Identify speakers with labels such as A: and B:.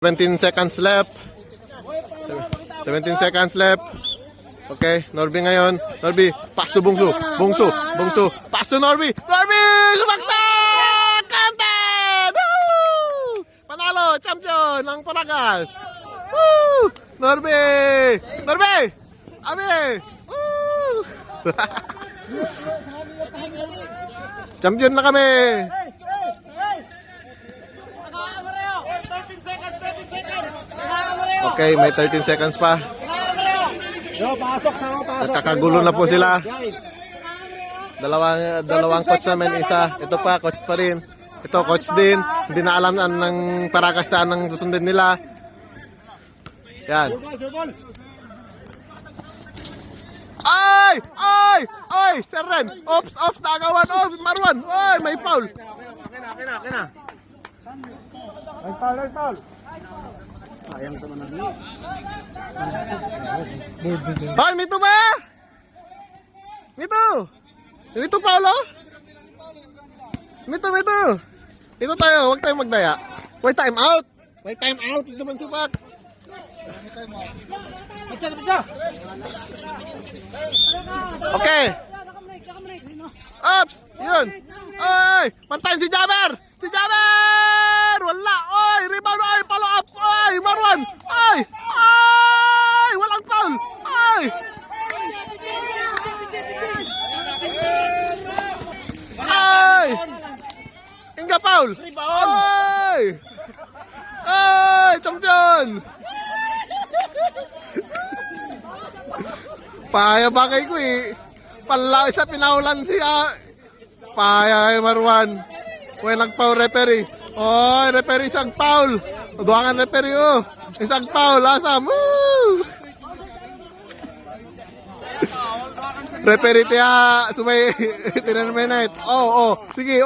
A: 17 seconds left. 17 seconds left. Okay, Norby ngayon. Norby, pass to Bungsu. Bungsu. Pass to Norby. Norby! Sumaksak! Counted! Woo! Panalo, champion ng Paragas. Woo! Norby! Abi! Woo! Champion na kami. Okay, may 13 seconds pa. Nagkakagulo na po sila. Dalawang coach namin, isa. Ito pa, coach pa rin. Ito, coach din. Hindi na alam ng Paragas saan ang susundin nila. Yan. Ay! Sir Ren! Ops! Nagawan! Marwan! Ay! May foul!
B: Okay na. Nice foul. Ayang sa manang.
A: Ay, Mito ba? Mito Paulo? Mito. Ito tayo, huwag tayong magdaya. Wait, time out. Ito man sipak. Okay. Ops! Yun! Ay! Pantayin si Jaber! Wala! Oy! Rebound! Oy! Follow up! Oy! Marwan! Ay! Walang foul! Ay! Inga foul! Ay! Champion! Paya bagay ko eh. Palawis sa pinaulan siya. Paya kay Marwan. Uy, nag-foul referee. Oy, referee isang foul. Duwangan referee oh. Isang foul. Asam. Woo! Referee tiya. Sumay. Tinanamay na ito. Sige.